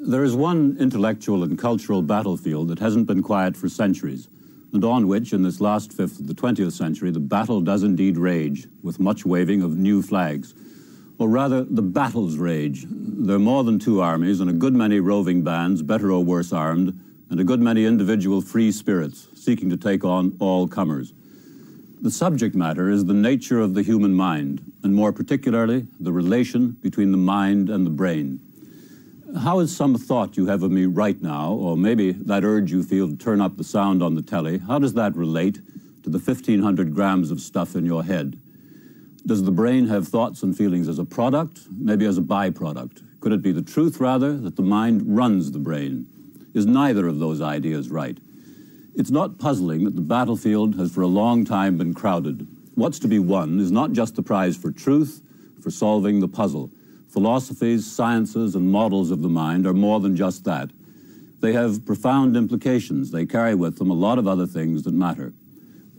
There is one intellectual and cultural battlefield that hasn't been quiet for centuries, and on which, in this last fifth of the 20th century, the battle does indeed rage, with much waving of new flags. Or rather, the battles rage. There are more than two armies and a good many roving bands, better or worse armed, and a good many individual free spirits seeking to take on all comers. The subject matter is the nature of the human mind, and more particularly, the relation between the mind and the brain. How is some thought you have of me right now, or maybe that urge you feel to turn up the sound on the telly, how does that relate to the 1,500 grams of stuff in your head? Does the brain have thoughts and feelings as a product, maybe as a byproduct? Could it be the truth, rather, that the mind runs the brain? Is neither of those ideas right? It's not puzzling that the battlefield has for a long time been crowded. What's to be won is not just the prize for truth, for solving the puzzle. Philosophies, sciences, and models of the mind are more than just that. They have profound implications. They carry with them a lot of other things that matter.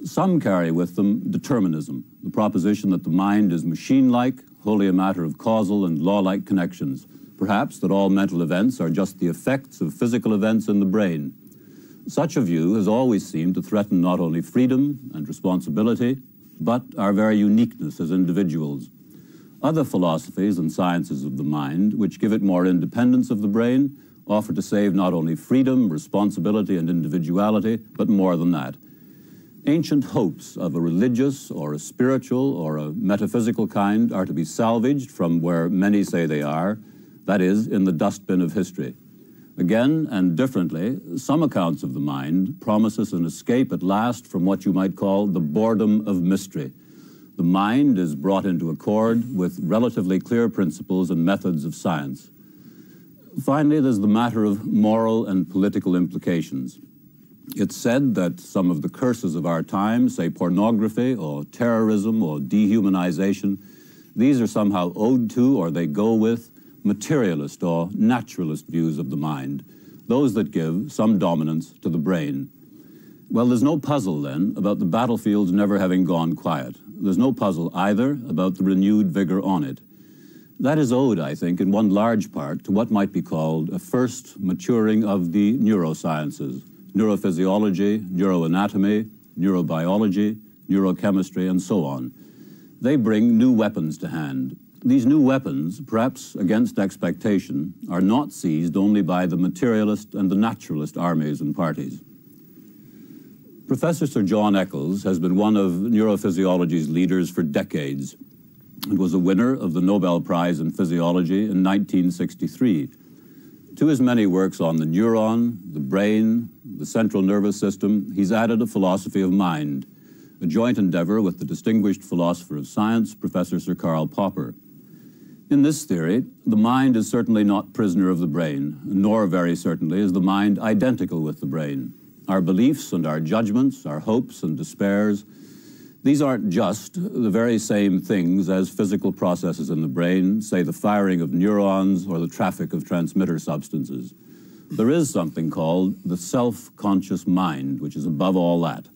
Some carry with them determinism, the proposition that the mind is machine-like, wholly a matter of causal and law-like connections. Perhaps that all mental events are just the effects of physical events in the brain. Such a view has always seemed to threaten not only freedom and responsibility, but our very uniqueness as individuals. Other philosophies and sciences of the mind, which give it more independence of the brain, offer to save not only freedom, responsibility, and individuality, but more than that. Ancient hopes of a religious or a spiritual or a metaphysical kind are to be salvaged from where many say they are, that is, in the dustbin of history. Again, and differently, some accounts of the mind promise us an escape at last from what you might call the boredom of mystery. The mind is brought into accord with relatively clear principles and methods of science. Finally, there's the matter of moral and political implications. It's said that some of the curses of our time, say pornography or terrorism or dehumanization, these are somehow owed to, or they go with, materialist or naturalist views of the mind, those that give some dominance to the brain. Well, there's no puzzle, then, about the battlefields never having gone quiet. There's no puzzle either about the renewed vigor on it. That is owed, I think, in one large part to what might be called a first maturing of the neurosciences, neurophysiology, neuroanatomy, neurobiology, neurochemistry, and so on. They bring new weapons to hand. These new weapons, perhaps against expectation, are not seized only by the materialist and the naturalist armies and parties. Professor Sir John Eccles has been one of neurophysiology's leaders for decades and was a winner of the Nobel Prize in Physiology in 1963. To his many works on the neuron, the brain, the central nervous system, he's added a philosophy of mind, a joint endeavor with the distinguished philosopher of science, Professor Sir Karl Popper. In this theory, the mind is certainly not prisoner of the brain, nor very certainly is the mind identical with the brain. Our beliefs and our judgments, our hopes and despairs, these aren't just the very same things as physical processes in the brain, say the firing of neurons or the traffic of transmitter substances. There is something called the self-conscious mind, which is above all that.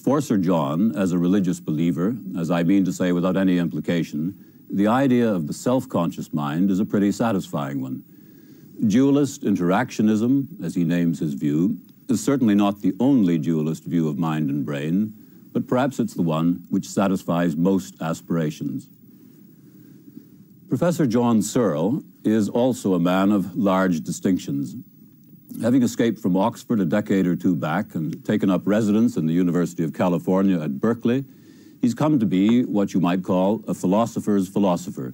For Sir John, as a religious believer, as I mean to say without any implication, the idea of the self-conscious mind is a pretty satisfying one. Dualist interactionism, as he names his view, is certainly not the only dualist view of mind and brain, but perhaps it's the one which satisfies most aspirations. Professor John Searle is also a man of large distinctions. Having escaped from Oxford a decade or two back and taken up residence in the University of California at Berkeley, he's come to be what you might call a philosopher's philosopher.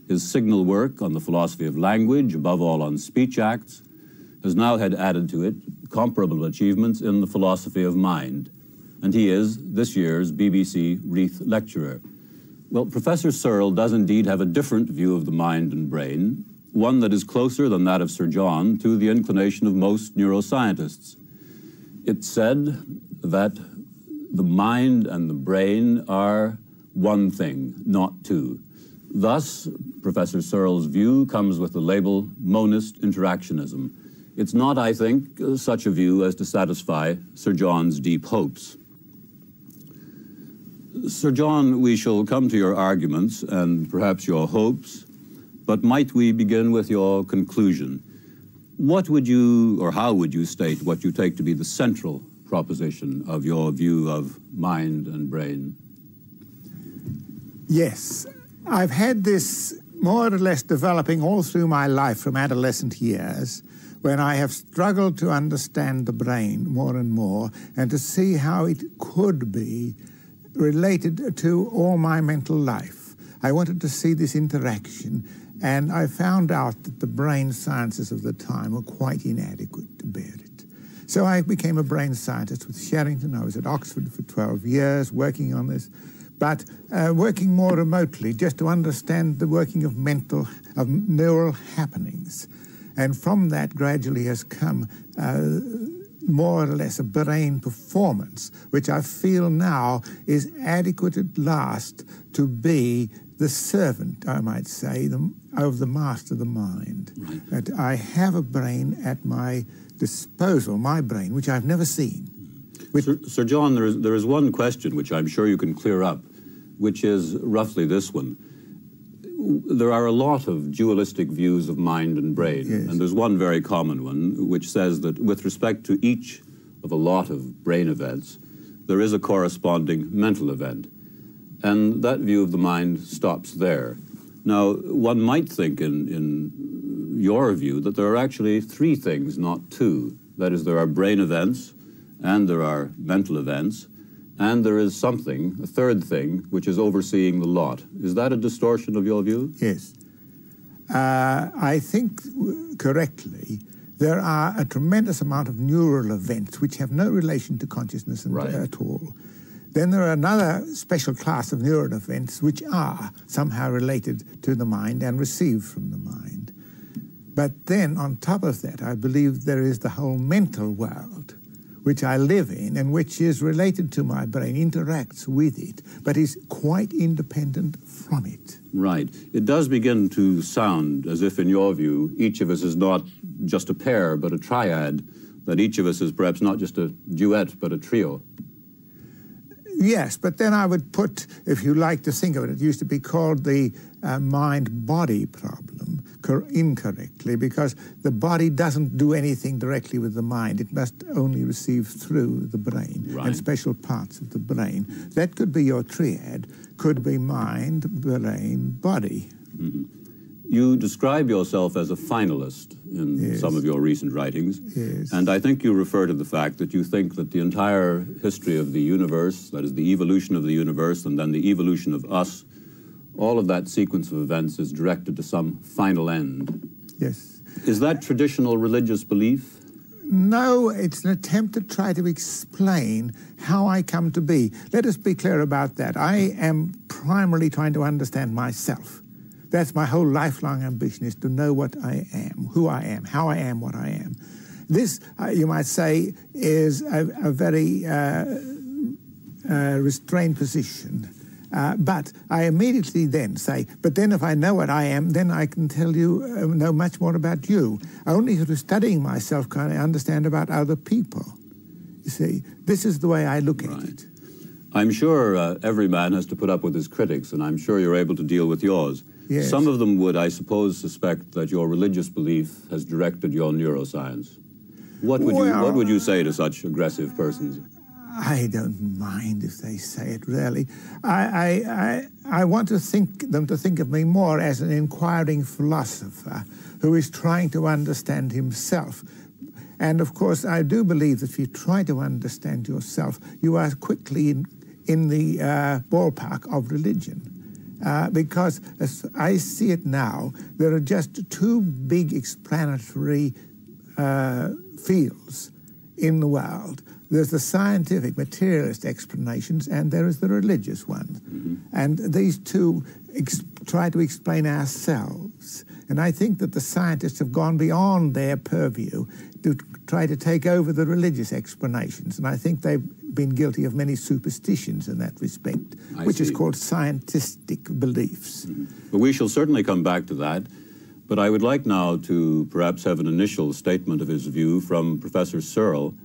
His signal work on the philosophy of language, above all on speech acts, has now had added to it comparable achievements in the philosophy of mind, and he is this year's BBC Reith Lecturer. Well, Professor Searle does indeed have a different view of the mind and brain, one that is closer than that of Sir John to the inclination of most neuroscientists. It's said that the mind and the brain are one thing, not two. Thus, Professor Searle's view comes with the label monist interactionism. It's not, I think, such a view as to satisfy Sir John's deep hopes. Sir John, we shall come to your arguments and perhaps your hopes, but might we begin with your conclusion? What would you, or how would you state what you take to be the central proposition of your view of mind and brain? Yes, I've had this more or less developing all through my life from adolescent years, when I have struggled to understand the brain more and more and to see how it could be related to all my mental life. I wanted to see this interaction, and I found out that the brain sciences of the time were quite inadequate to bear it. So I became a brain scientist with Sherrington. I was at Oxford for 12 years working on this, but working more remotely just to understand the working of neural happenings. And from that gradually has come more or less a brain performance, which I feel now is adequate at last to be the servant, I might say, of the master of the mind. Right. That I have a brain at my disposal, my brain, which I've never seen. Sir John, there is one question which I'm sure you can clear up, which is roughly this one. There are a lot of dualistic views of mind and brain, yes. And there's one very common one, which says that with respect to each of a lot of brain events, there is a corresponding mental event. And that view of the mind stops there. Now, one might think in your view that there are actually three things, not two. That is, there are brain events, and there are mental events, and there is something, a third thing, which is overseeing the lot. Is that a distortion of your view? Yes. I think correctly, there are a tremendous amount of neural events which have no relation to consciousness at all. Then there are another special class of neural events which are somehow related to the mind and received from the mind. But then on top of that, I believe there is the whole mental world, which I live in and which is related to my brain, interacts with it, but is quite independent from it. Right. It does begin to sound as if, in your view, each of us is not just a pair, but a triad, that each of us is perhaps not just a duet, but a trio. Yes, but then I would put, if you like to think of it, it used to be called the mind-body problem, incorrectly, because the body doesn't do anything directly with the mind. It must only receive through the brain and special parts of the brain. That could be your triad, could be mind, brain, body. Mm-hmm. You describe yourself as a finalist in some of your recent writings, and I think you refer to the fact that you think that the entire history of the universe, that is the evolution of the universe and then the evolution of us, all of that sequence of events is directed to some final end. Yes. Is that traditional religious belief? No, it's an attempt to try to explain how I come to be. Let us be clear about that. I am primarily trying to understand myself. That's my whole lifelong ambition, is to know what I am, who I am, how I am, what I am. This, you might say, is a very restrained position. But I immediately then say, but then if I know what I am, then I can tell you, know much more about you. Only through studying myself can I understand about other people. You see, this is the way I look at it. I'm sure every man has to put up with his critics, and I'm sure you're able to deal with yours. Yes. Some of them would, I suppose, suspect that your religious belief has directed your neuroscience. What would you say to such aggressive persons? I don't mind if they say it, really. I want them to think of me more as an inquiring philosopher who is trying to understand himself. And, of course, I do believe that if you try to understand yourself, you are quickly in the ballpark of religion. Because, as I see it now, there are just two big explanatory fields in the world. There's the scientific, materialist explanations, and there is the religious one. Mm-hmm. And these two try to explain ourselves. And I think that the scientists have gone beyond their purview to try to take over the religious explanations. And I think they've been guilty of many superstitions in that respect, which is called scientific beliefs. Mm-hmm. But we shall certainly come back to that. But I would like now to perhaps have an initial statement of his view from Professor Searle,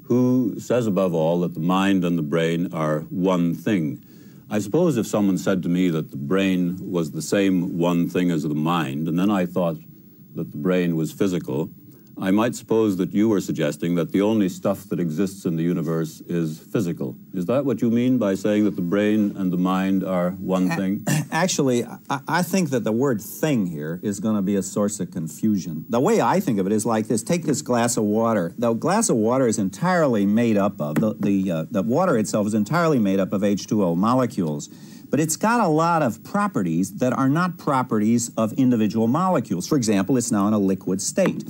who says above all that the mind and the brain are one thing. I suppose if someone said to me that the brain was the same one thing as the mind, and then I thought that the brain was physical, I might suppose that you were suggesting that the only stuff that exists in the universe is physical. Is that what you mean by saying that the brain and the mind are one thing? Actually, I think that the word thing here is going to be a source of confusion. The way I think of it is like this. Take this glass of water. The glass of water is entirely made up of, the water itself is entirely made up of H2O molecules. But it's got a lot of properties that are not properties of individual molecules. For example, it's now in a liquid state.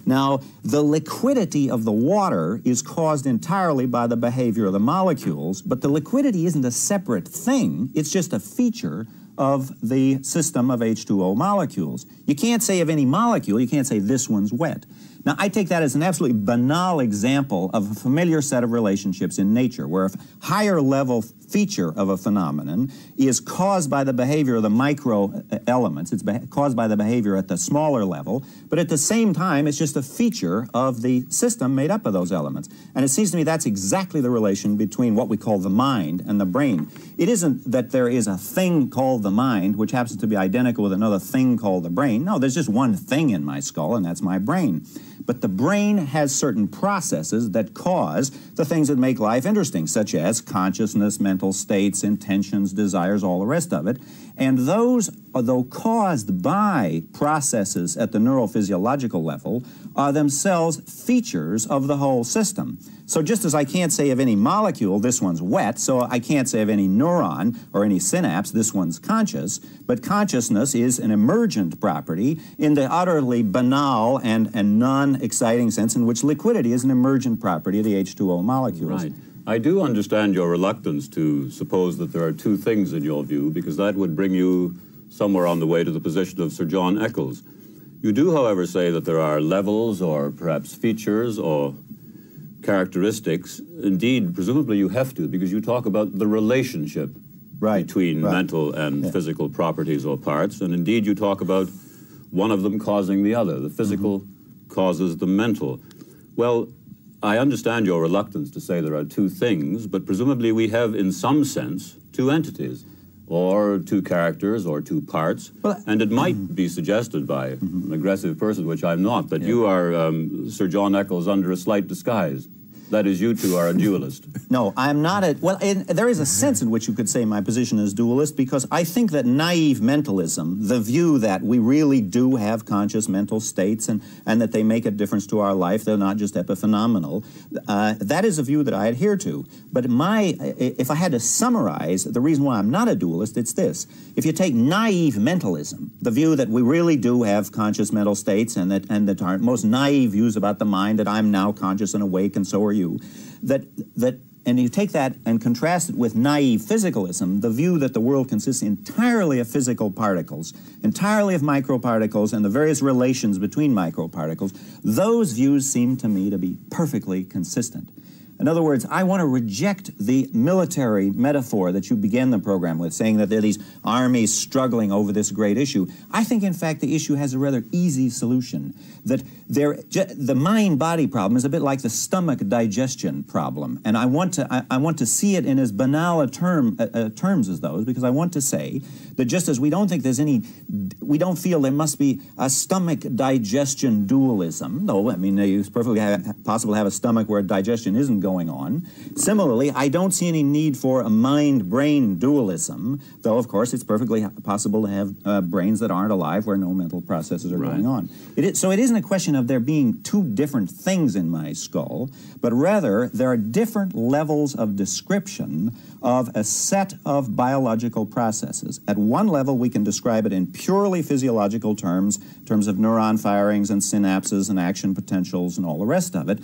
Now, the liquidity of the water is caused entirely by the behavior of the molecules, but the liquidity isn't a separate thing. It's just a feature of the system of H2O molecules. You can't say of any molecule, you can't say this one's wet. Now, I take that as an absolutely banal example of a familiar set of relationships in nature, where a higher level feature of a phenomenon is caused by the behavior of the micro elements. It's caused by the behavior at the smaller level, but at the same time, it's just a feature of the system made up of those elements. And it seems to me that's exactly the relation between what we call the mind and the brain. It isn't that there is a thing called the mind, which happens to be identical with another thing called the brain. No, there's just one thing in my skull, and that's my brain. But the brain has certain processes that cause the things that make life interesting, such as consciousness, mental states, intentions, desires, all the rest of it. And those, although caused by processes at the neurophysiological level, are themselves features of the whole system. So just as I can't say of any molecule, this one's wet, so I can't say of any neuron or any synapse, this one's conscious, but consciousness is an emergent property in the utterly banal and non-exciting sense in which liquidity is an emergent property of the H2O molecules. Right. I do understand your reluctance to suppose that there are two things in your view, because that would bring you somewhere on the way to the position of Sir John Eccles. You do, however, say that there are levels or perhaps features or characteristics. Indeed, presumably you have to, because you talk about the relationship between mental and physical properties or parts, and indeed you talk about one of them causing the other. The physical causes the mental. Well, I understand your reluctance to say there are two things, but presumably we have, in some sense, two entities, or two characters, or two parts, and it might be suggested by an aggressive person, which I'm not, that you are Sir John Eccles under a slight disguise. That is, you two are a dualist. No, I'm not a... Well, there is a sense in which you could say my position is dualist, because I think that naive mentalism, the view that we really do have conscious mental states and that they make a difference to our life, they're not just epiphenomenal, that is a view that I adhere to. But if I had to summarize the reason why I'm not a dualist, it's this. If you take naive mentalism, the view that we really do have conscious mental states and that our most naive views about the mind, that I'm now conscious and awake and so are you, and you take that and contrast it with naive physicalism, the view that the world consists entirely of physical particles, entirely of microparticles and the various relations between microparticles, those views seem to me to be perfectly consistent. In other words, I want to reject the military metaphor that you began the program with, saying that there are these armies struggling over this great issue. I think, in fact, the issue has a rather easy solution, that the mind-body problem is a bit like the stomach digestion problem, and I want to see it in as banal a terms as those, because I want to say that just as we don't feel there must be a stomach digestion dualism, no, I mean, it's perfectly possible to have a stomach where digestion isn't going on. Similarly, I don't see any need for a mind-brain dualism, though, of course, it's perfectly possible to have brains that aren't alive where no mental processes are going on. So it isn't a question of there being two different things in my skull, but rather there are different levels of description of a set of biological processes. At one level, we can describe it in purely physiological terms of neuron firings and synapses and action potentials and all the rest of it.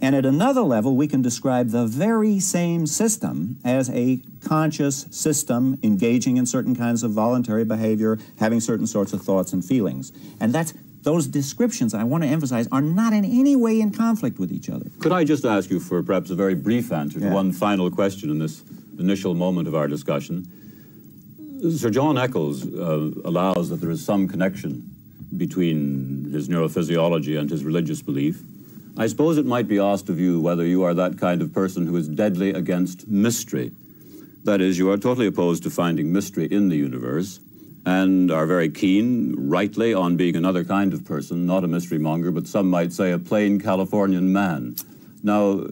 And at another level, we can describe the very same system as a conscious system engaging in certain kinds of voluntary behavior, having certain sorts of thoughts and feelings. And those descriptions, I want to emphasize, are not in any way in conflict with each other. Could I just ask you for perhaps a very brief answer to one final question in this initial moment of our discussion? Sir John Eccles allows that there is some connection between his neurophysiology and his religious belief. I suppose it might be asked of you whether you are that kind of person who is deadly against mystery. That is, you are totally opposed to finding mystery in the universe, and are very keen, rightly, on being another kind of person, not a mystery monger, but some might say a plain Californian man. Now,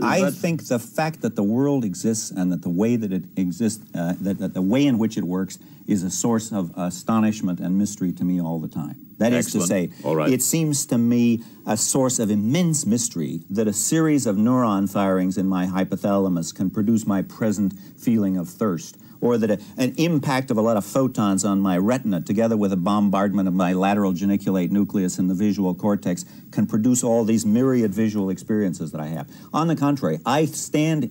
I think the fact that the world exists and that the way that it exists, that the way in which it works, is a source of astonishment and mystery to me all the time. That is to say, it seems to me a source of immense mystery that a series of neuron firings in my hypothalamus can produce my present feeling of thirst, or that an impact of a lot of photons on my retina together with a bombardment of my lateral geniculate nucleus in the visual cortex can produce all these myriad visual experiences that I have. On the contrary, I stand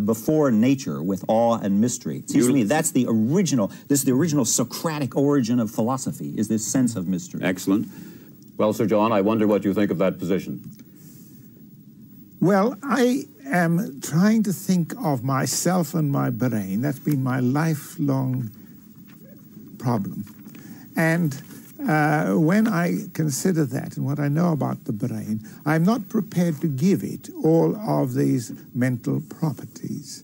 before nature with awe and mystery. It seems to me that's the original, this is the original Socratic origin of philosophy, is this sense of mystery. Excellent. Well, Sir John, I wonder what you think of that position. Well, I am trying to think of myself and my brain. That's been my lifelong problem. And when I consider that and what I know about the brain, I'm not prepared to give it all of these mental properties.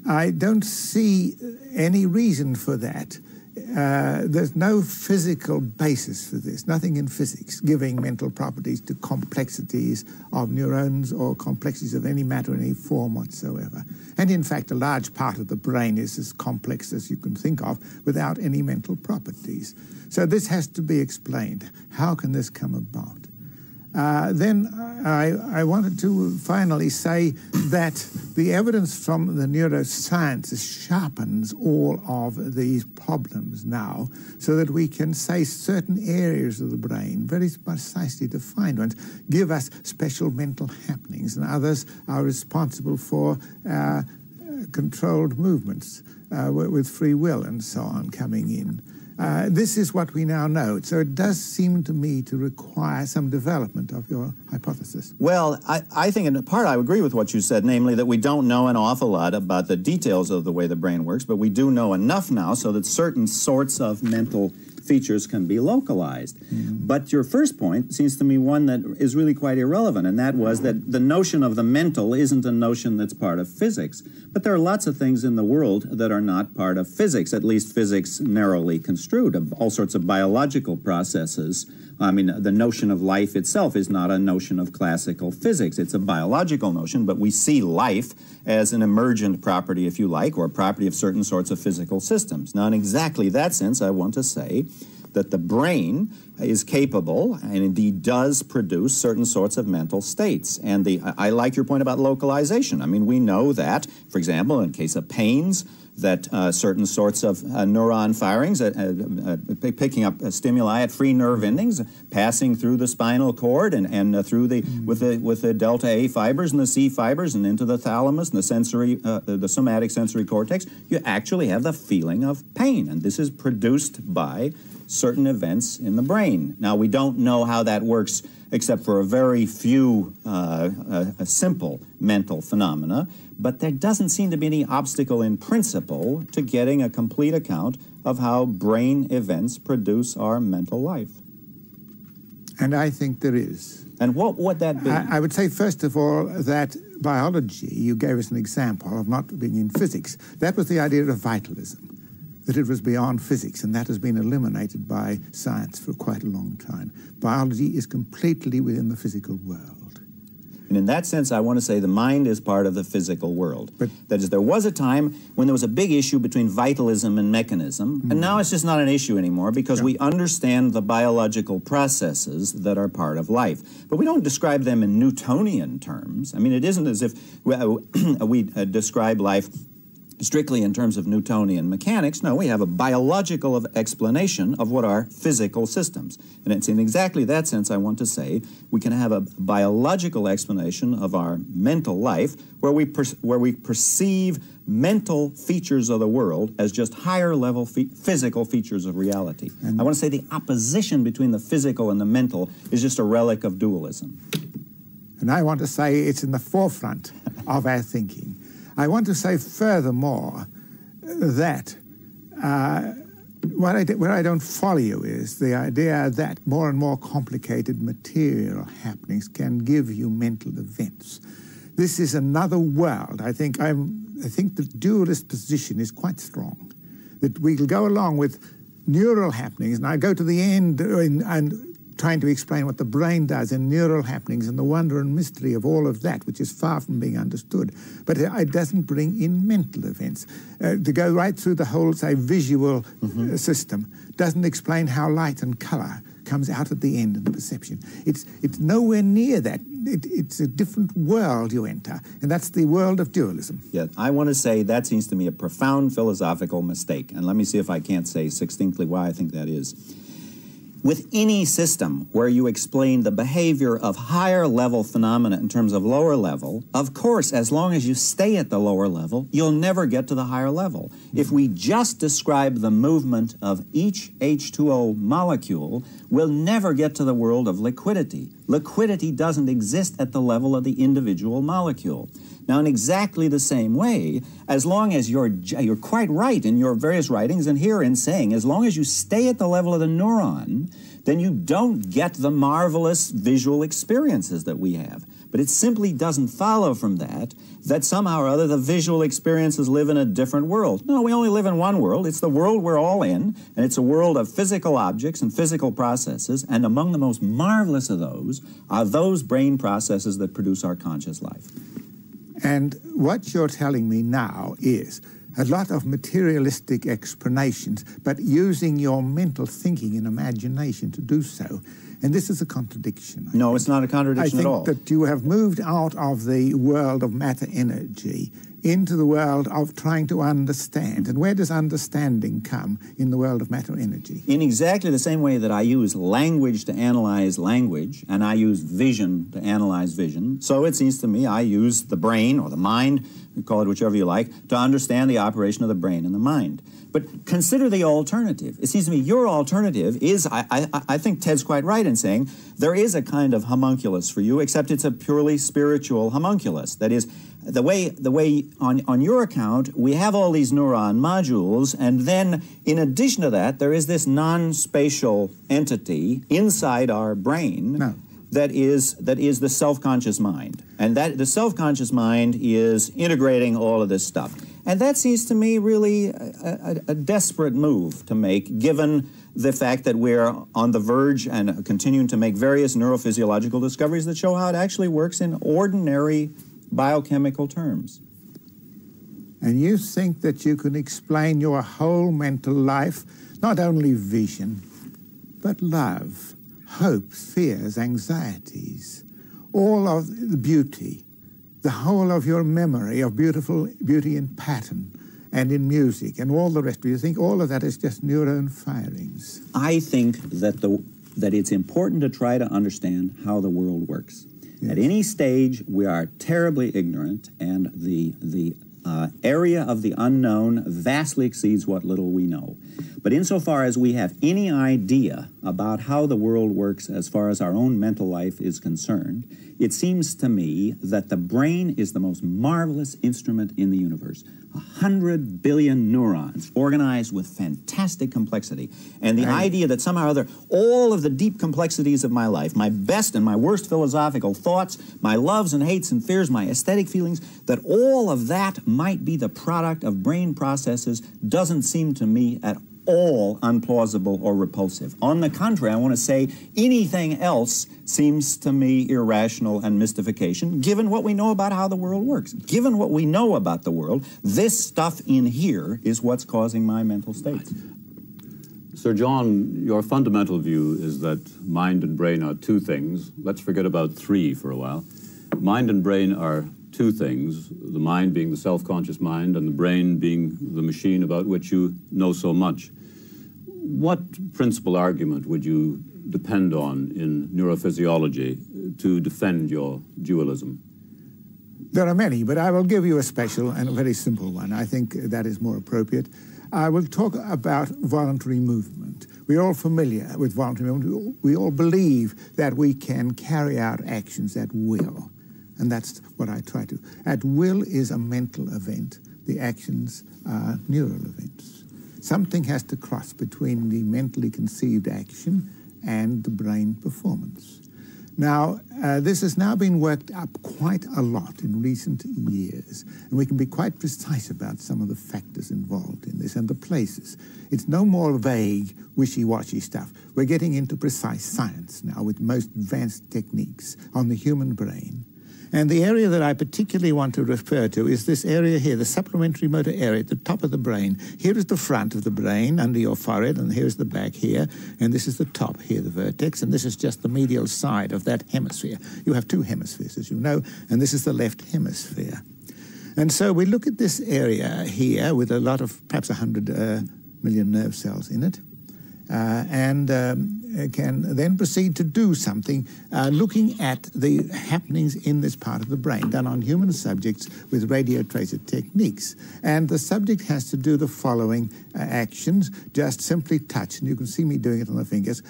I don't see any reason for that. There's no physical basis for this, nothing in physics giving mental properties to complexities of neurons or complexities of any matter in any form whatsoever. And in fact, a large part of the brain is as complex as you can think of without any mental properties. So this has to be explained. How can this come about? Then I wanted to finally say that the evidence from the neurosciences sharpens all of these problems now so that we can say certain areas of the brain, very precisely defined ones, give us special mental happenings, and others are responsible for controlled movements with free will and so on coming in. This is what we now know. So it does seem to me to require some development of your hypothesis. Well, I think in part I agree with what you said, namely that we don't know an awful lot about the details of the way the brain works, but we do know enough now so that certain sorts of mental features can be localized. But your first point seems to me one that is really quite irrelevant, and that was that the notion of the mental isn't a notion that's part of physics. But there are lots of things in the world that are not part of physics, at least physics narrowly construed, of all sorts of biological processes. I mean, the notion of life itself is not a notion of classical physics. It's a biological notion, but we see life as an emergent property, if you like, or a property of certain sorts of physical systems. Now, in exactly that sense, I want to say that the brain is capable and indeed does produce certain sorts of mental states. And I like your point about localization. I mean, we know that, for example, in case of pains, that certain sorts of neuron firings, picking up stimuli at free nerve endings, passing through the spinal cord and through the with the delta A fibers and the C fibers and into the thalamus and the somatic sensory cortex, you actually have the feeling of pain, and this is produced by certain events in the brain. Now, we don't know how that works except for a very few simple mental phenomena, but there doesn't seem to be any obstacle in principle to getting a complete account of how brain events produce our mental life. And I think there is. And what would that be? I would say, first of all, that biology, you gave us an example of not being in physics. That was the idea of vitalism, that it was beyond physics, and that has been eliminated by science for quite a long time. Biology is completely within the physical world. And in that sense, I want to say the mind is part of the physical world. But that is, there was a time when there was a big issue between vitalism and mechanism, and now it's just not an issue anymore because we understand the biological processes that are part of life. But we don't describe them in Newtonian terms. I mean, it isn't as if we describe life strictly in terms of Newtonian mechanics. No, we have a biological explanation of what are physical systems. And it's in exactly that sense I want to say we can have a biological explanation of our mental life where we perceive mental features of the world as just higher level physical features of reality. And I want to say the opposition between the physical and the mental is just a relic of dualism. And I want to say it's in the forefront of our thinking. I want to say furthermore that where I don't follow you is the idea that more and more complicated material happenings can give you mental events. This is another world. I think the dualist position is quite strong, that we'll go along with neural happenings, and I go to the end and trying to explain what the brain does in neural happenings and the wonder and mystery of all of that, which is far from being understood. But it doesn't bring in mental events. To go right through the whole, say, visual system doesn't explain how light and colour comes out at the end in the perception. It's nowhere near that. It's a different world you enter, and that's the world of dualism. Yeah, I want to say that seems to me a profound philosophical mistake, and let me see if I can't say succinctly why I think that is. With any system where you explain the behavior of higher level phenomena in terms of lower level, of course, as long as you stay at the lower level, you'll never get to the higher level. If we just describe the movement of each H2O molecule, we'll never get to the world of liquidity. Liquidity doesn't exist at the level of the individual molecule. Now, in exactly the same way, as long as you're quite right in your various writings and here in saying, as long as you stay at the level of the neuron, then you don't get the marvelous visual experiences that we have. But it simply doesn't follow from that somehow or other the visual experiences live in a different world. No, we only live in one world. It's the world we're all in, and it's a world of physical objects and physical processes, and among the most marvelous of those are those brain processes that produce our conscious life. And what you're telling me now is a lot of materialistic explanations, but using your mental thinking and imagination to do so. And this is a contradiction. No, it's not a contradiction at all. I think that you have moved out of the world of matter-energy into the world of trying to understand. And where does understanding come in the world of matter-energy? In exactly the same way that I use language to analyze language, and I use vision to analyze vision, so it seems to me I use the brain or the mind, call it whichever you like, to understand the operation of the brain and the mind. But consider the alternative. It seems to me your alternative is, I think Ted's quite right in saying, there is a kind of homunculus for you, except it's a purely spiritual homunculus. That is, the way on your account, we have all these neuron modules, and then in addition to that, there is this non-spatial entity inside our brain. No. That is the self-conscious mind. And that the self-conscious mind is integrating all of this stuff. And that seems to me really a desperate move to make, given the fact that we're on the verge and continuing to make various neurophysiological discoveries that show how it actually works in ordinary biochemical terms. And you think that you can explain your whole mental life, not only vision, but love, hopes, fears, anxieties, all of the beauty, the whole of your memory of beauty in pattern and in music and all the rest of you think all of that is just neuron firings? I think that it's important to try to understand how the world works. Yes. At any stage, we are terribly ignorant, and the area of the unknown vastly exceeds what little we know. But insofar as we have any idea about how the world works as far as our own mental life is concerned, it seems to me that the brain is the most marvelous instrument in the universe. 100 billion neurons organized with fantastic complexity. And the idea that somehow or other all of the deep complexities of my life, my best and my worst philosophical thoughts, my loves and hates and fears, my aesthetic feelings, that all of that might be the product of brain processes doesn't seem to me at all unplausible or repulsive. On the contrary, I want to say anything else seems to me irrational and mystification, given what we know about how the world works. Given what we know about the world, this stuff in here is what's causing my mental states. Sir John, your fundamental view is that mind and brain are two things. Let's forget about three for a while. Mind and brain are two things, the mind being the self-conscious mind and the brain being the machine about which you know so much. What principal argument would you depend on in neurophysiology to defend your dualism? There are many, but I will give you a special and a very simple one. I think that is more appropriate. I will talk about voluntary movement. We're all familiar with voluntary movement. We all believe that we can carry out actions at will. And that's what I try to. At will is a mental event. The actions are neural events. Something has to cross between the mentally conceived action and the brain performance. Now, this has now been worked up quite a lot in recent years, and we can be quite precise about some of the factors involved in this and the places. It's no more vague, wishy-washy stuff. We're getting into precise science now with most advanced techniques on the human brain. And the area that I particularly want to refer to is this area here, the supplementary motor area at the top of the brain. Here is the front of the brain under your forehead, and here's the back here, and this is the top here, the vertex, and this is just the medial side of that hemisphere. You have two hemispheres, as you know, and this is the left hemisphere. And so we look at this area here with a lot of, perhaps 100 million nerve cells in it, and can then proceed to do something looking at the happenings in this part of the brain done on human subjects with radio tracer techniques. And the subject has to do the following actions, just simply touch, and you can see me doing it on the fingers.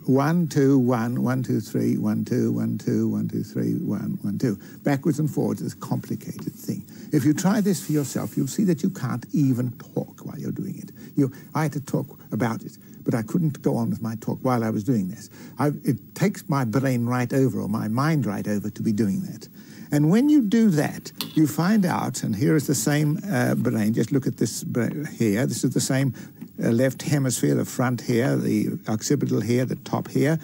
1, 2, 1, 1, 2, 3, 1, 2, 1, 2, 1, 2, 3, 1, 1, 2. Backwards and forwards is a complicated thing. If you try this for yourself, you'll see that you can't even talk while you're doing it. I had to talk about it, but I couldn't go on with my talk while I was doing this. It takes my brain right over, or my mind right over, to be doing that. And when you do that, you find out, and here is the same brain, just look at this here, this is the same left hemisphere, the front here, the occipital here, the top here.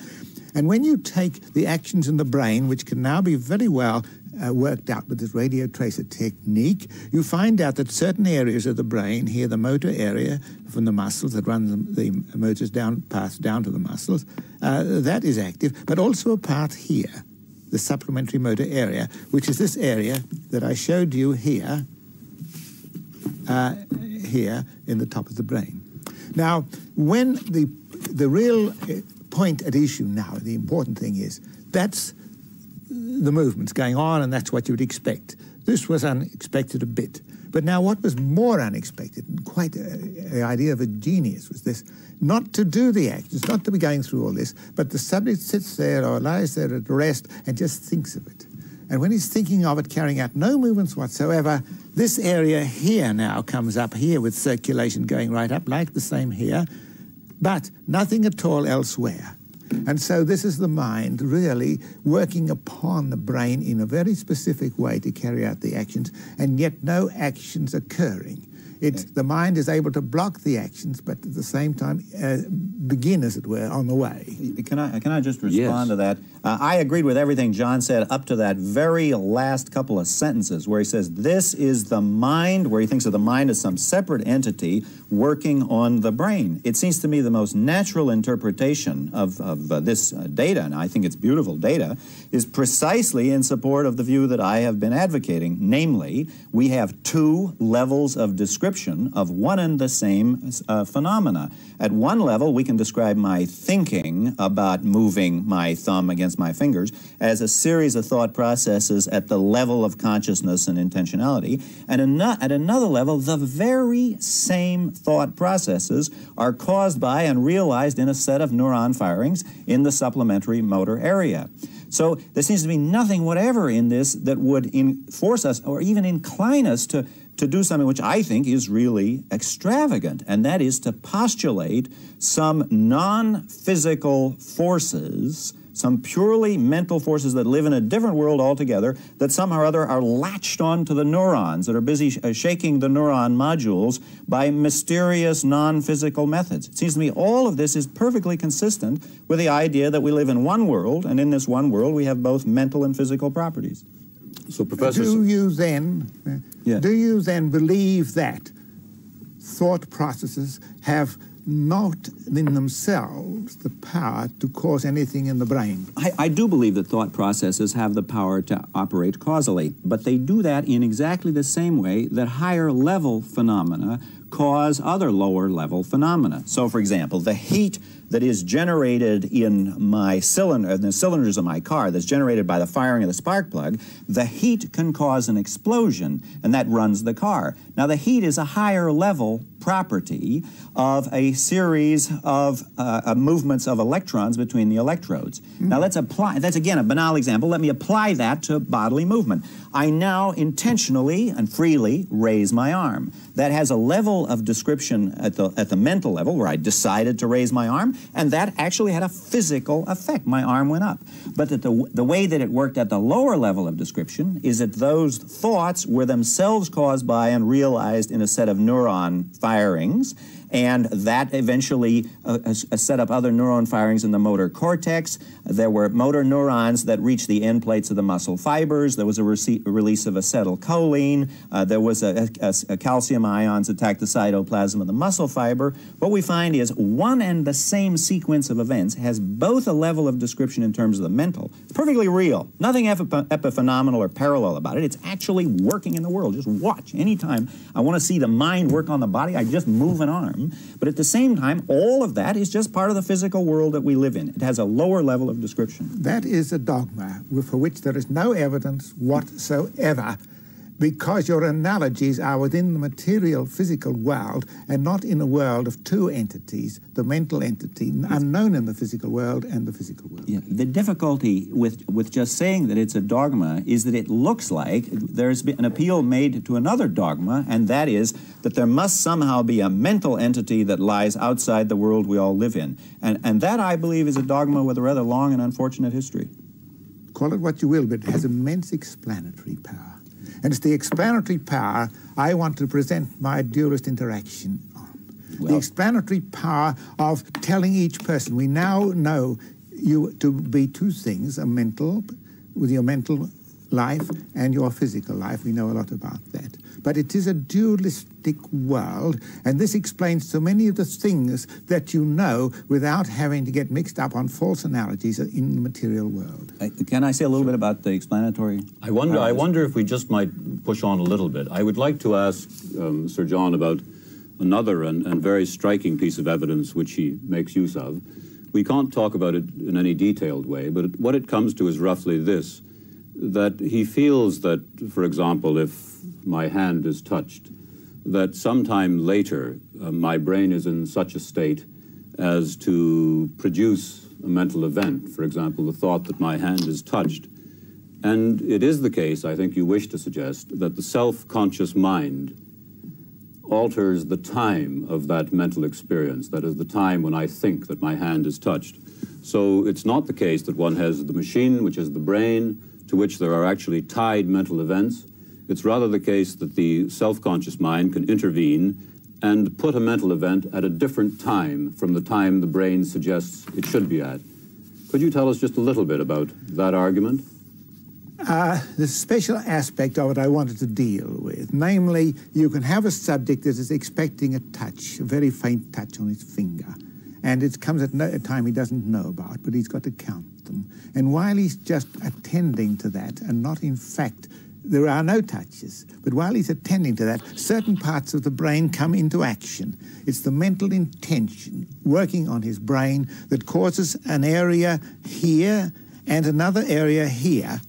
And when you take the actions in the brain, which can now be very well worked out with this radio tracer technique, you find out that certain areas of the brain, here the motor area from the muscles that run the motors down, pass down to the muscles, that is active, but also a part here, the supplementary motor area, which is this area that I showed you here, here in the top of the brain. Now, when the real point at issue now, the important thing is, that's the movements going on, and that's what you would expect. This was unexpected a bit. But now what was more unexpected, and quite the idea of a genius, was this: not to do the actions, not to be going through all this, but the subject sits there or lies there at rest and just thinks of it. And when he's thinking of it, carrying out no movements whatsoever, this area here now comes up here with circulation going right up, like the same here, but nothing at all elsewhere. And so this is the mind really working upon the brain in a very specific way to carry out the actions, and yet no actions occurring. The mind is able to block the actions, but at the same time begin, as it were, on the way. Can I just respond to that? I agreed with everything John said up to that very last couple of sentences where he says this is the mind, where he thinks of the mind as some separate entity working on the brain. It seems to me the most natural interpretation of this data, and I think it's beautiful data, is precisely in support of the view that I have been advocating. Namely, we have two levels of description of one and the same phenomena. At one level, we can describe my thinking about moving my thumb against my fingers as a series of thought processes at the level of consciousness and intentionality. And at another level, the very same thought processes are caused by and realized in a set of neuron firings in the supplementary motor area. So there seems to be nothing whatever in this that would force us or even incline us to do something which I think is really extravagant, and that is to postulate some non-physical forces, some purely mental forces that live in a different world altogether, that somehow or other are latched onto the neurons, that are busy shaking the neuron modules by mysterious non-physical methods. It seems to me all of this is perfectly consistent with the idea that we live in one world, and in this one world we have both mental and physical properties. So, Professor, do you then believe that thought processes have not in themselves the power to cause anything in the brain? I do believe that thought processes have the power to operate causally, but they do that in exactly the same way that higher level phenomena cause other lower level phenomena. So, for example, the heat that is generated in my cylinder, the cylinders of my car, that's generated by the firing of the spark plug, the heat can cause an explosion, and that runs the car. Now, the heat is a higher level property of a series of movements of electrons between the electrodes. Now, let's apply, that's again a banal example, let me apply that to bodily movement. I now intentionally and freely raise my arm. That has a level of description at the mental level where I decided to raise my arm, arm, and that actually had a physical effect. My arm went up. But that the way that it worked at the lower level of description is that those thoughts were themselves caused by and realized in a set of neuron firings, and that eventually set up other neuron firings in the motor cortex. There were motor neurons that reached the end plates of the muscle fibers. There was a release of acetylcholine. There was a calcium ions attack the cytoplasm of the muscle fiber. What we find is one and the same sequence of events has both a level of description in terms of the mental. It's perfectly real. Nothing epiphenomenal or parallel about it. It's actually working in the world. Just watch. Anytime I want to see the mind work on the body, I just move an arm. But at the same time, all of that is just part of the physical world that we live in. It has a lower level of description. That is a dogma for which there is no evidence whatsoever, because your analogies are within the material physical world and not in a world of two entities, the mental entity, unknown in the physical world and the physical world. Yeah. The difficulty with just saying that it's a dogma is that it looks like there's been an appeal made to another dogma, and that is that there must somehow be a mental entity that lies outside the world we all live in. And that, I believe, is a dogma with a rather long and unfortunate history. Call it what you will, but it has immense explanatory power. And it's the explanatory power I want to present my dualist interaction on. Well, the explanatory power of telling each person, we now know you to be two things, a mental, with your mental life and your physical life. We know a lot about that. But it is a dualistic world, and this explains so many of the things that you know without having to get mixed up on false analogies in the material world. Can I say a little bit about the explanatory? I wonder if we just might push on a little bit. I would like to ask Sir John about another and very striking piece of evidence which he makes use of. We can't talk about it in any detailed way, but what it comes to is roughly this, that he feels that, for example, if my hand is touched, that sometime later my brain is in such a state as to produce a mental event, for example, the thought that my hand is touched. And it is the case, I think you wish to suggest, that the self-conscious mind alters the time of that mental experience, that is the time when I think that my hand is touched. So it's not the case that one has the machine, which is the brain, to which there are actually tied mental events. It's rather the case that the self-conscious mind can intervene and put a mental event at a different time from the time the brain suggests it should be at. Could you tell us just a little bit about that argument? The special aspect of it I wanted to deal with, namely, you can have a subject that is expecting a touch, a very faint touch on his finger, and it comes at a time he doesn't know about, but he's got to count them. And while he's just attending to that, and not in fact, there are no touches, but while he's attending to that, certain parts of the brain come into action. It's the mental intention working on his brain that causes an area here and another area here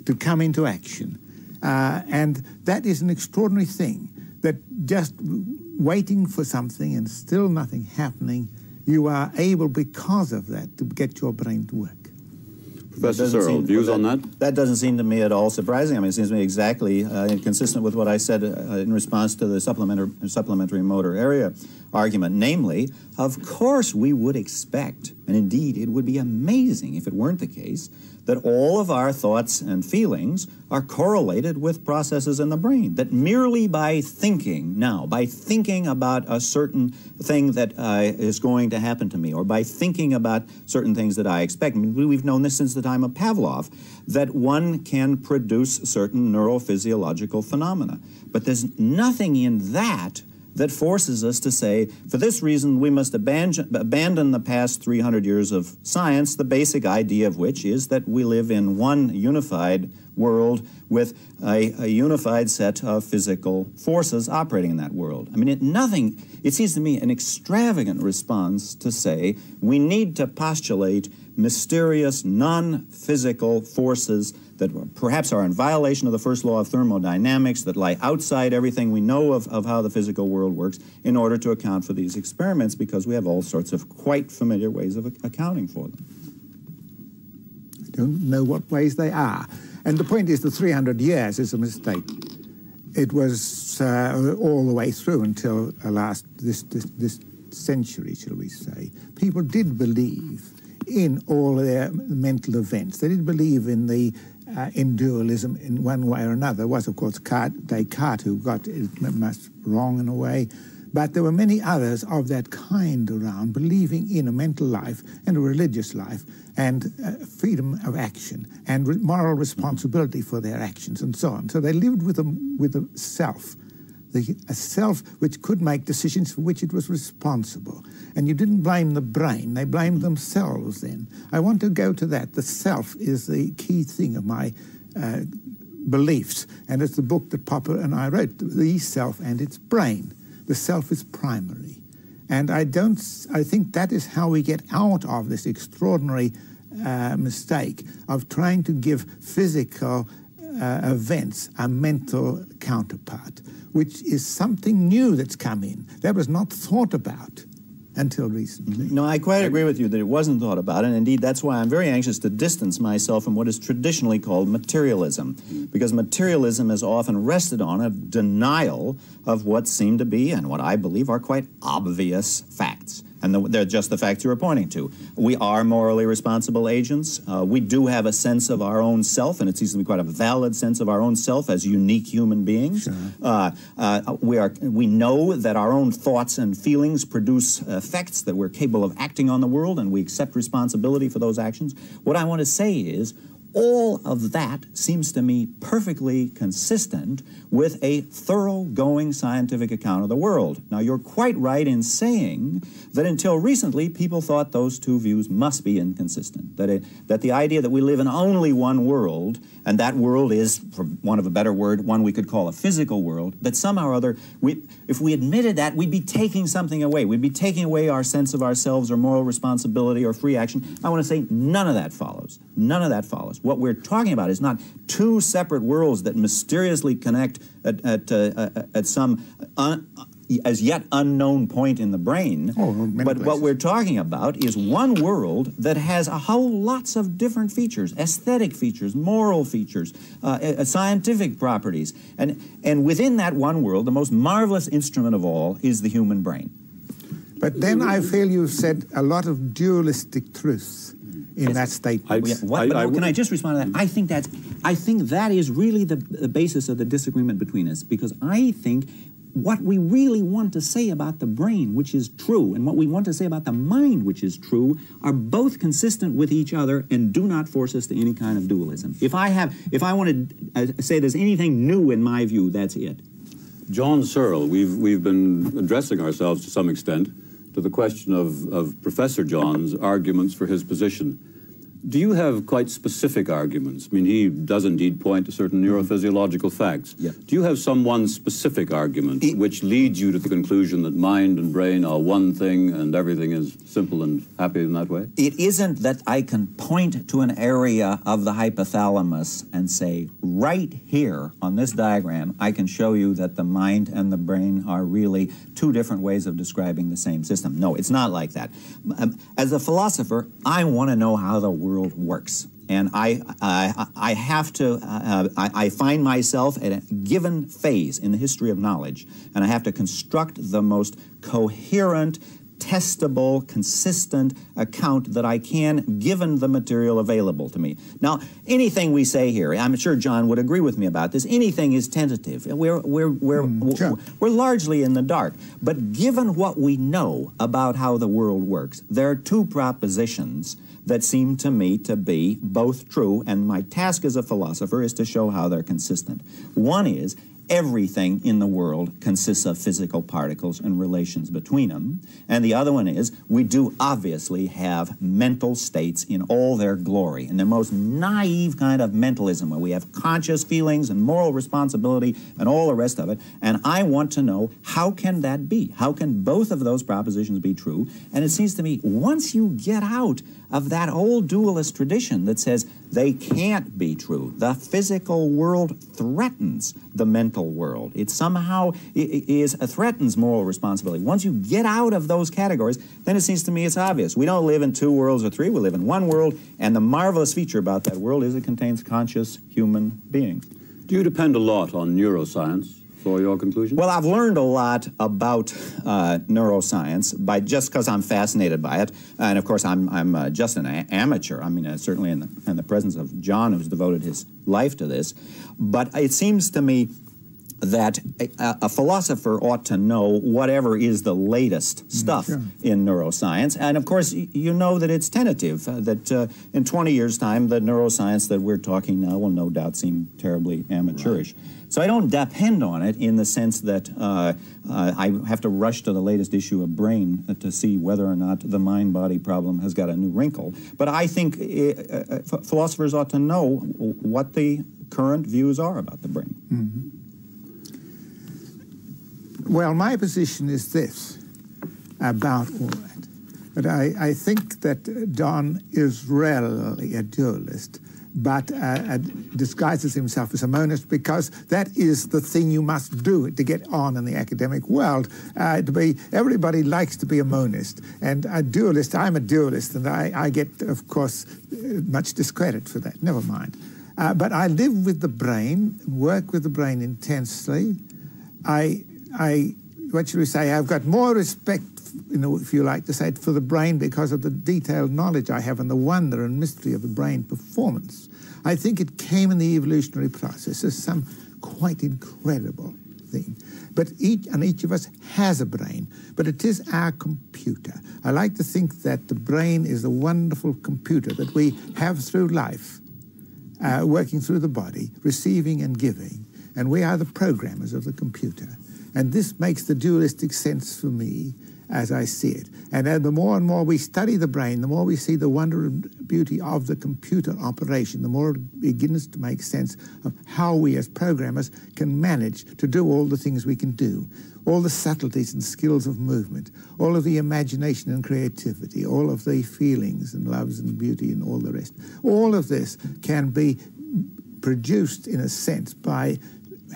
to come into action. And that is an extraordinary thing, that just waiting for something and still nothing happening, you are able, because of that, to get your brain to work. Professor Searle, views on that? That doesn't seem to me at all surprising. I mean, it seems to me exactly consistent with what I said in response to the supplementary motor area argument. Namely, of course we would expect, and indeed it would be amazing if it weren't the case, that all of our thoughts and feelings are correlated with processes in the brain. That merely by thinking about a certain thing that is going to happen to me, or by thinking about certain things that I expect, I mean, we've known this since the time of Pavlov, that one can produce certain neurophysiological phenomena. But there's nothing in that that forces us to say, for this reason, we must abandon the past 300 years of science, the basic idea of which is that we live in one unified world with a unified set of physical forces operating in that world. I mean, it seems to me an extravagant response to say we need to postulate mysterious, non-physical forces that perhaps are in violation of the first law of thermodynamics, that lie outside everything we know of how the physical world works, in order to account for these experiments, because we have all sorts of quite familiar ways of accounting for them. I don't know what ways they are. And the point is, the 300 years is a mistake. It was all the way through until this century, shall we say, people did believe in all their mental events. They did believe in the in dualism in one way or another. There was, of course, Descartes who got it much wrong in a way, but there were many others of that kind around, believing in a mental life and a religious life and freedom of action and moral responsibility for their actions and so on. So they lived with a self. A self which could make decisions for which it was responsible. And you didn't blame the brain, they blamed themselves then. I want to go to that. The self is the key thing of my beliefs, and it's the book that Popper and I wrote, The Self and Its Brain. The self is primary. And I think that is how we get out of this extraordinary mistake of trying to give physical events a mental counterpart, which is something new that's come in. That was not thought about until recently. No, I quite agree with you that it wasn't thought about, and indeed that's why I'm very anxious to distance myself from what is traditionally called materialism, because materialism is often rested on a denial of what seem to be, and what I believe are quite obvious facts. And they're just the facts you were pointing to. We are morally responsible agents. We do have a sense of our own self, and it seems to be quite a valid sense of our own self as unique human beings. Sure. We know that our own thoughts and feelings produce effects, that we're capable of acting on the world, and we accept responsibility for those actions. What I want to say is, all of that seems to me perfectly consistent with a thoroughgoing scientific account of the world. Now, you're quite right in saying that until recently, people thought those two views must be inconsistent, that the idea that we live in only one world, and that world is, for want of a better word, one we could call a physical world, that somehow or other, if we admitted that, we'd be taking something away. We'd be taking away our sense of ourselves or moral responsibility or free action. I want to say none of that follows. None of that follows. What we're talking about is not two separate worlds that mysteriously connect at some as yet unknown point in the brain. But what we're talking about is one world that has a whole lots of different features, aesthetic features, moral features, scientific properties. And within that one world, the most marvelous instrument of all is the human brain. But then I feel you've said a lot of dualistic truths in that statement. Can I just respond to that? I think that is really the basis of the disagreement between us, because I think what we really want to say about the brain, which is true, and what we want to say about the mind, which is true, are both consistent with each other and do not force us to any kind of dualism. If I want to say there's anything new in my view, that's it. John Searle, we've been addressing ourselves to some extent to the question of Professor John's arguments for his position. Do you have quite specific arguments? I mean, he does indeed point to certain neurophysiological facts. Yeah. Do you have some one specific argument which leads you to the conclusion that mind and brain are one thing and everything is simple and happy in that way? It isn't that I can point to an area of the hypothalamus and say, right here on this diagram, I can show you that the mind and the brain are really two different ways of describing the same system. No, it's not like that. As a philosopher, I want to know how the world works. And I have to, I find myself at a given phase in the history of knowledge, and I have to construct the most coherent, testable, consistent account that I can, given the material available to me. Now, anything we say here, I'm sure John would agree with me about this, anything is tentative. We're largely in the dark. But given what we know about how the world works, there are two propositions that seem to me to be both true, and my task as a philosopher is to show how they're consistent. One is, everything in the world consists of physical particles and relations between them. And the other one is, we do obviously have mental states in all their glory, in their most naive kind of mentalism, where we have conscious feelings and moral responsibility and all the rest of it. And I want to know, how can that be? How can both of those propositions be true? And it seems to me, once you get out of that old dualist tradition that says they can't be true, the physical world threatens the mental world. It somehow threatens moral responsibility. Once you get out of those categories, then it seems to me it's obvious. We don't live in two worlds or three, we live in one world, and the marvelous feature about that world is it contains conscious human beings. Do you depend a lot on neuroscience for your conclusion? Well, I've learned a lot about neuroscience just because I'm fascinated by it, and of course I'm just an amateur. I mean, certainly in the presence of John, who's devoted his life to this. But it seems to me that a philosopher ought to know whatever is the latest stuff in neuroscience. And of course, you know that it's tentative, that in 20 years' time, the neuroscience that we're talking now will no doubt seem terribly amateurish. Right. So I don't depend on it in the sense that I have to rush to the latest issue of Brain to see whether or not the mind-body problem has got a new wrinkle. But I think philosophers ought to know what the current views are about the brain. Mm-hmm. Well, my position is this about all that. But I think that Don is rarely a dualist, but disguises himself as a monist because that is the thing you must do to get on in the academic world. Everybody likes to be a monist, and a dualist, I'm a dualist, and I get, of course, much discredit for that. Never mind. But I live with the brain, work with the brain intensely. What should we say, I've got more respect, if you like to say it, for the brain because of the detailed knowledge I have and the wonder and mystery of the brain performance. I think it came in the evolutionary process as some quite incredible thing. But each of us has a brain, but it is our computer. I like to think that the brain is a wonderful computer that we have through life, working through the body, receiving and giving, and we are the programmers of the computer. And this makes the dualistic sense for me as I see it. And the more and more we study the brain, the more we see the wonder and beauty of the computer operation, the more it begins to make sense of how we as programmers can manage to do all the things we can do, all the subtleties and skills of movement, all of the imagination and creativity, all of the feelings and loves and beauty and all the rest. All of this can be produced, in a sense, by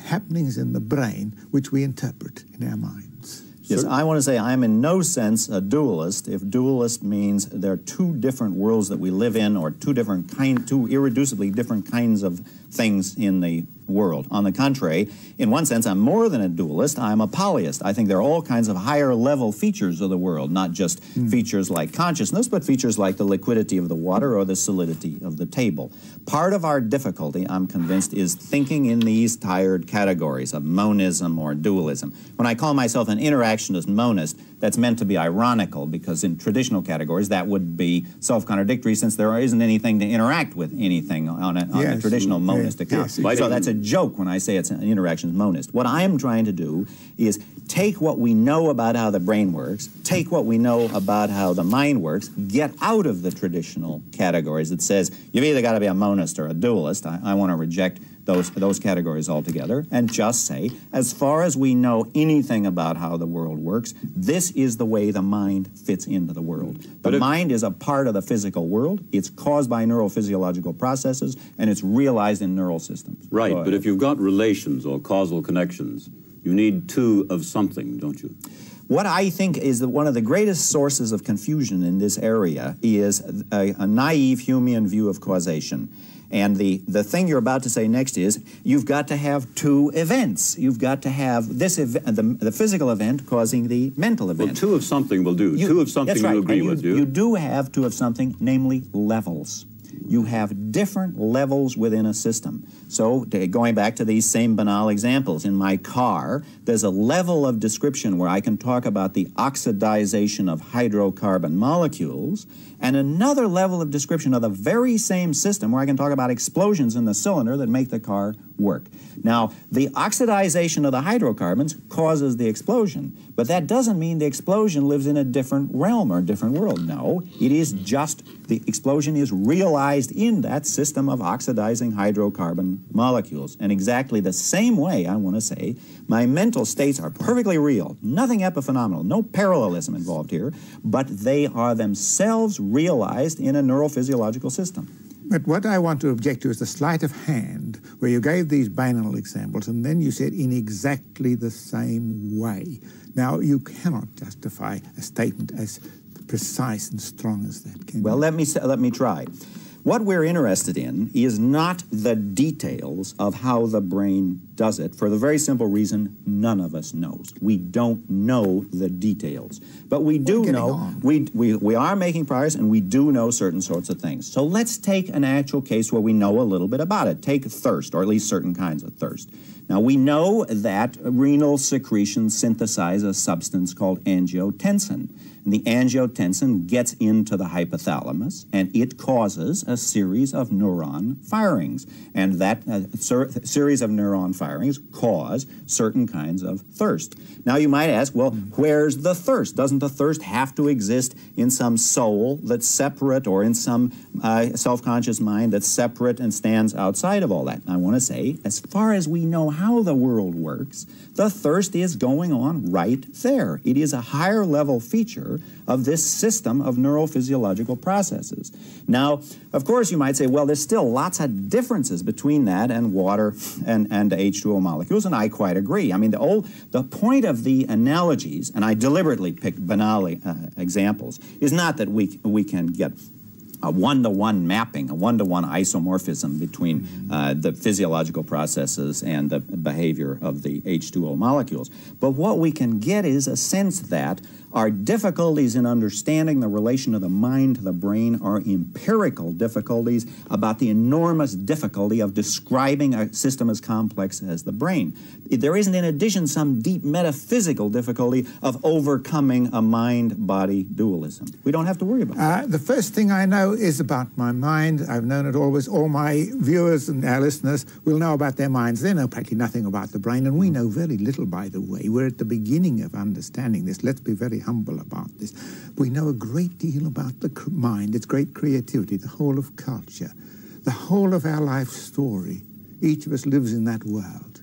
happenings in the brain which we interpret in our minds. Yes, I want to say I'm in no sense a dualist if dualist means there are two different worlds that we live in or two irreducibly different kinds of things in the world. On the contrary, in one sense, I'm more than a dualist, I'm a polyist. I think there are all kinds of higher level features of the world, not just features like consciousness, but features like the liquidity of the water or the solidity of the table. Part of our difficulty, I'm convinced, is thinking in these tired categories of monism or dualism. When I call myself an interactionist monist, that's meant to be ironical because in traditional categories that would be self-contradictory since there isn't anything to interact with anything on a traditional monist account. So that's a joke when I say it's an interactionist monist. What I am trying to do is take what we know about how the brain works, take what we know about how the mind works, get out of the traditional categories that says you've either got to be a monist or a dualist. I want to reject those categories altogether and just say, as far as we know anything about how the world works, this is the way the mind fits into the world. The mind is a part of the physical world. It's caused by neurophysiological processes, and it's realized in neural systems. Right, but if you've got relations or causal connections, you need two of something, don't you? What I think is that one of the greatest sources of confusion in this area is a naive Humean view of causation. And the thing you're about to say next is you've got to have two events. You've got to have this event, the physical event causing the mental event. Well, two of something will do. Two of something you agree with, do you? You do have two of something, namely levels. You have different levels within a system. So going back to these same banal examples, in my car, there's a level of description where I can talk about the oxidization of hydrocarbon molecules, and another level of description of the very same system where I can talk about explosions in the cylinder that make the car work. Now, the oxidization of the hydrocarbons causes the explosion, but that doesn't mean the explosion lives in a different realm or a different world. No, it is just the explosion is realized in that system of oxidizing hydrocarbon molecules. And exactly the same way, I want to say, my mental states are perfectly real, nothing epiphenomenal, no parallelism involved here, but they are themselves realized in a neurophysiological system. But what I want to object to is the sleight of hand, where you gave these banal examples, and then you said in exactly the same way. Now, you cannot justify a statement as precise and strong as that, can you? Well, let me try. What we're interested in is not the details of how the brain does it for the very simple reason none of us knows. We don't know the details. But we do know, we are making progress, and we do know certain sorts of things. So let's take an actual case where we know a little bit about it. Take thirst, or at least certain kinds of thirst. Now, we know that renal secretions synthesize a substance called angiotensin. And the angiotensin gets into the hypothalamus, and it causes a series of neuron firings. And that series of neuron firings cause certain kinds of thirst. Now, you might ask, well, where's the thirst? Doesn't the thirst have to exist in some soul that's separate, or in some self-conscious mind that's separate and stands outside of all that? And I want to say, as far as we know how the world works, the thirst is going on right there. It is a higher level feature of this system of neurophysiological processes. Now, of course, you might say, well, there's still lots of differences between that and water and H2O molecules, and I quite agree. I mean, the point of the analogies, and I deliberately picked banal examples, is not that we can get a one-to-one mapping, a one-to-one isomorphism between the physiological processes and the behavior of the H2O molecules. But what we can get is a sense that our difficulties in understanding the relation of the mind to the brain are empirical difficulties about the enormous difficulty of describing a system as complex as the brain. There isn't, in addition, some deep metaphysical difficulty of overcoming a mind-body dualism. We don't have to worry about it. The first thing I know is about my mind. I've known it always. All my viewers and our listeners will know about their minds. They know practically nothing about the brain, and we know very little, by the way. We're at the beginning of understanding this. Let's be very humble about this. We know a great deal about the mind, its great creativity, the whole of culture, the whole of our life story. Each of us lives in that world.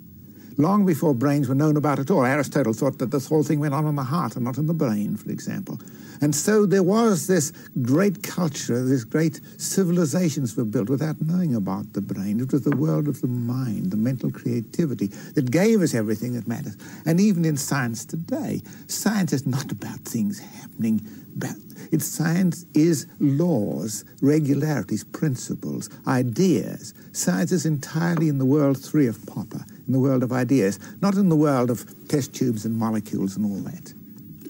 Long before brains were known about at all, Aristotle thought that this whole thing went on in the heart and not in the brain, for example. And so there was this great culture, these great civilizations were built without knowing about the brain. It was the world of the mind, the mental creativity that gave us everything that matters. And even in science today, science is not about things happening. Science is laws, regularities, principles, ideas. Science is entirely in the world 3 of Popper, in the world of ideas, not in the world of test tubes and molecules and all that.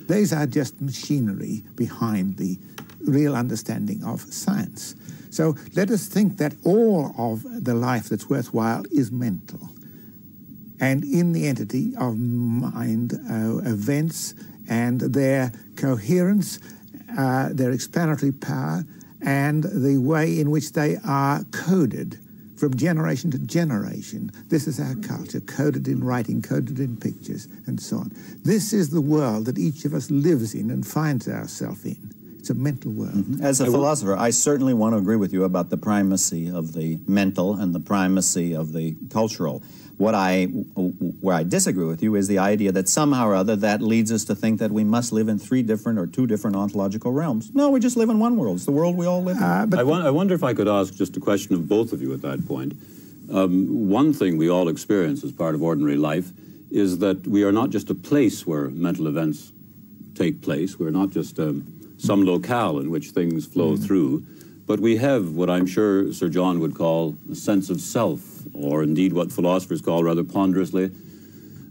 These are just machinery behind the real understanding of science. So let us think that all of the life that's worthwhile is mental. And in the entity of mind, events and their coherence, their explanatory power, and the way in which they are coded from generation to generation. This is our culture, coded in writing, coded in pictures, and so on. This is the world that each of us lives in and finds ourselves in. It's a mental world. Mm-hmm. As a philosopher, I certainly want to agree with you about the primacy of the mental and the primacy of the cultural. Where I disagree with you is the idea that somehow or other that leads us to think that we must live in 3 different or 2 different ontological realms. No, we just live in one world. It's the world we all live in. I wonder if I could ask just a question of both of you at that point. One thing we all experience as part of ordinary life is that we are not just a place where mental events take place. We're not just some locale in which things flow through, but we have what I'm sure Sir John would call a sense of self, or indeed what philosophers call rather ponderously,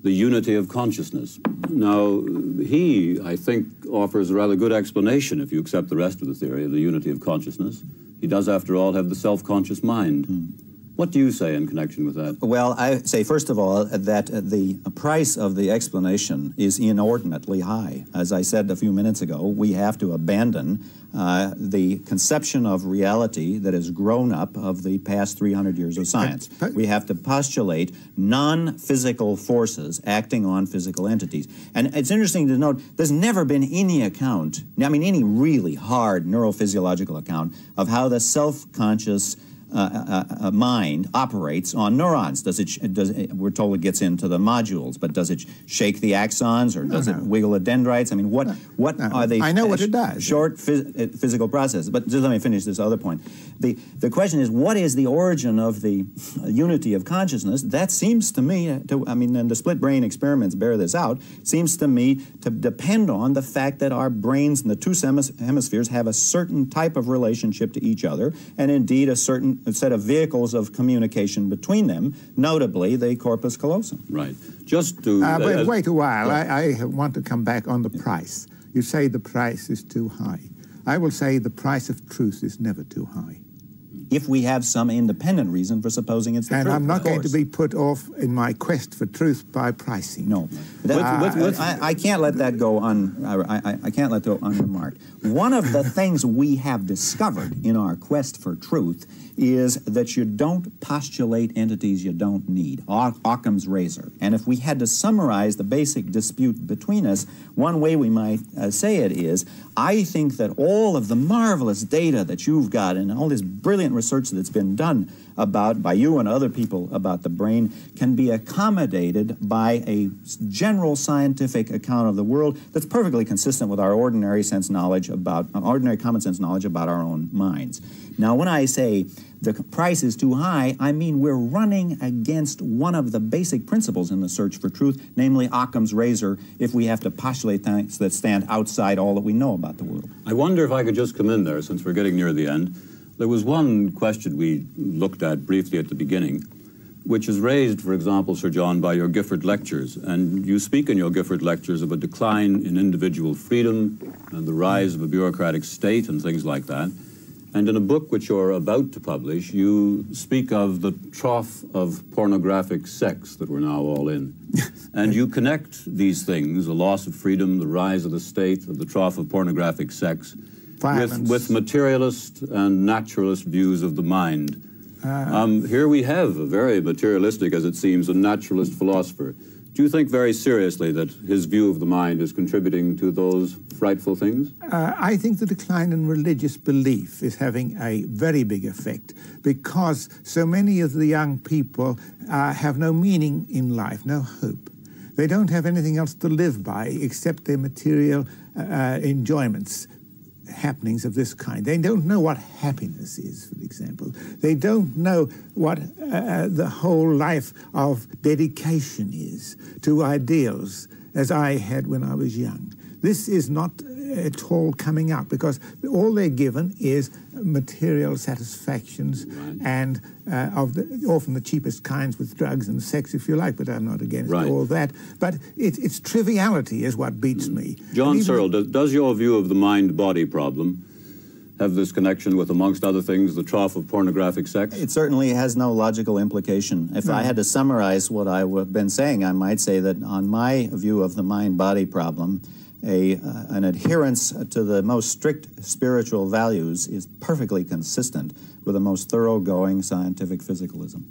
the unity of consciousness. Now, he, I think, offers a rather good explanation, if you accept the rest of the theory, of the unity of consciousness. He does, after all, have the self-conscious mind. What do you say in connection with that? Well, I say, first of all, that the price of the explanation is inordinately high. As I said a few minutes ago, we have to abandon the conception of reality that has grown up of the past 300 years of science. We have to postulate non-physical forces acting on physical entities. And it's interesting to note, there's never been any account, I mean, any really hard neurophysiological account of how the self-conscious mind operates on neurons. We're told it gets into the modules, but does it shake the axons, or does it wiggle the dendrites? I mean, what are they? I know what it does. Short physical processes. But just let me finish this other point. The question is, what is the origin of the unity of consciousness? That seems to me, and the split brain experiments bear this out, seems to me to depend on the fact that our brains in the 2 hemispheres have a certain type of relationship to each other, and indeed a certain set of vehicles of communication between them, notably the corpus callosum. Right. Just to... but wait a while. I want to come back on the price. You say the price is too high. I will say the price of truth is never too high. If we have some independent reason for supposing it's the truth. And I'm not going to be put off in my quest for truth by pricing. No. I can't let that go I can't let that go unremarked. One of the things we have discovered in our quest for truth is that you don't postulate entities you don't need. Occam's razor. And if we had to summarize the basic dispute between us, one way we might say it is, I think that all of the marvelous data that you've got and all this brilliant research that's been done by you and other people about the brain can be accommodated by a general scientific account of the world that's perfectly consistent with our ordinary common sense knowledge about our own minds. Now, when I say the price is too high, I mean we're running against one of the basic principles in the search for truth, namely Occam's razor, if we have to postulate things that stand outside all that we know about the world. I wonder if I could just come in there, since we're getting near the end. There was one question we looked at briefly at the beginning, which is raised, for example, Sir John, by your Gifford lectures. And you speak in your Gifford lectures of a decline in individual freedom and the rise of a bureaucratic state and things like that. And in a book which you're about to publish, you speak of the trough of pornographic sex that we're now all in. And you connect these things, the loss of freedom, the rise of the state, the trough of pornographic sex, with materialist and naturalist views of the mind. Here we have a very materialistic, as it seems, a naturalist philosopher. Do you think very seriously that his view of the mind is contributing to those frightful things? I think the decline in religious belief is having a very big effect because so many of the young people have no meaning in life, no hope. They don't have anything else to live by except their material enjoyments, happenings of this kind. They don't know what happiness is, for example. They don't know what the whole life of dedication is to ideals, as I had when I was young. This is not at all coming up because all they're given is material satisfactions and often the cheapest kinds with drugs and sex, if you like, but I'm not against all that. But it's triviality is what beats me. John Searle, does your view of the mind-body problem have this connection with, amongst other things, the trough of pornographic sex? It certainly has no logical implication. If I had to summarize what I've been saying, I might say that on my view of the mind-body problem, an adherence to the most strict spiritual values is perfectly consistent with the most thoroughgoing scientific physicalism.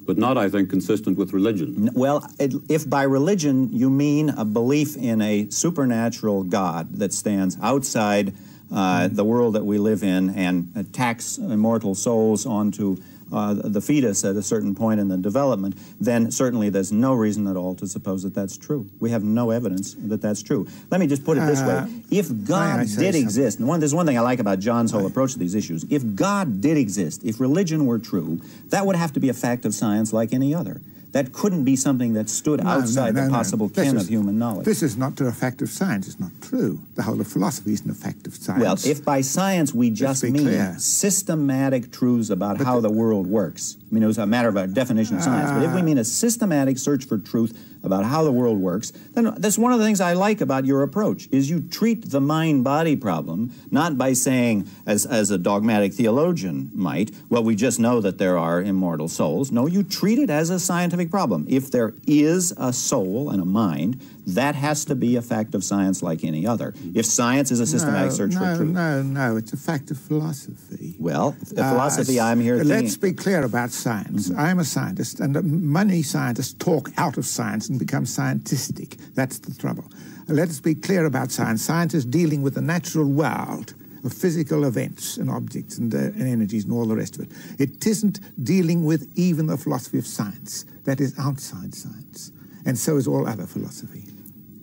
But not, I think, consistent with religion. Well, if by religion you mean a belief in a supernatural God that stands outside the world that we live in and attacks immortal souls onto the fetus at a certain point in the development, then certainly there's no reason at all to suppose that that's true. We have no evidence that that's true. Let me just put it this way. If God did exist, and there's one thing I like about John's whole approach to these issues. If God did exist, if religion were true, that would have to be a fact of science like any other. That couldn't be something that stood outside the possible ken of human knowledge. This is not a fact of science. It's not true. The whole of philosophy isn't a fact of science. Well, if by science we just mean systematic truths about how the world works, I mean, it was a matter of a definition of science, but if we mean a systematic search for truth about how the world works, then that's one of the things I like about your approach, is you treat the mind-body problem not by saying, as a dogmatic theologian might, well, we just know that there are immortal souls. No, you treat it as a scientific problem. If there is a soul and a mind, that has to be a fact of science like any other. If science is a systematic search for truth. No, it's a fact of philosophy. Well, philosophy, I'm here thinking... Let's be clear about science. I'm a scientist, and many scientists talk out of science and become scientistic. That's the trouble. Let's be clear about science. Science is dealing with the natural world of physical events and objects and energies and all the rest of it. It isn't dealing with even the philosophy of science. That is outside science. And so is all other philosophy.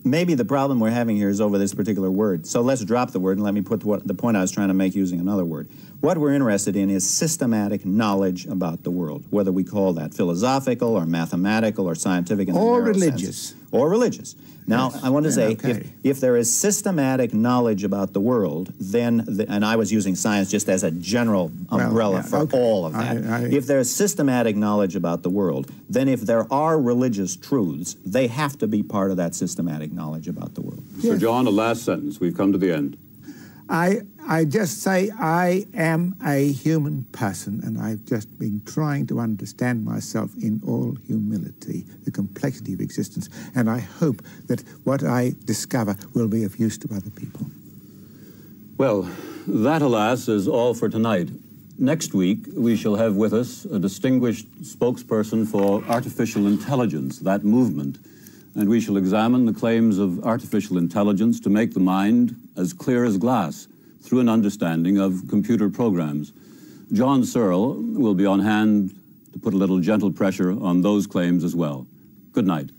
Maybe the problem we're having here is over this particular word. So let's drop the word and let me put the point I was trying to make using another word. What we're interested in is systematic knowledge about the world, whether we call that philosophical or mathematical or scientific. Or religious. or religious. Now, Yes, I want to say, okay. if there is systematic knowledge about the world, then, and I was using science just as a general umbrella for all of that. If there's systematic knowledge about the world, then if there are religious truths, they have to be part of that systematic knowledge about the world. Sir John, a last sentence. We've come to the end. I just say I am a human person, and I've just been trying to understand myself in all humility, the complexity of existence, and I hope that what I discover will be of use to other people. Well, that, alas, is all for tonight. Next week, we shall have with us a distinguished spokesperson for artificial intelligence, that movement, and we shall examine the claims of artificial intelligence to make the mind as clear as glass through an understanding of computer programs. John Searle will be on hand to put a little gentle pressure on those claims as well. Good night.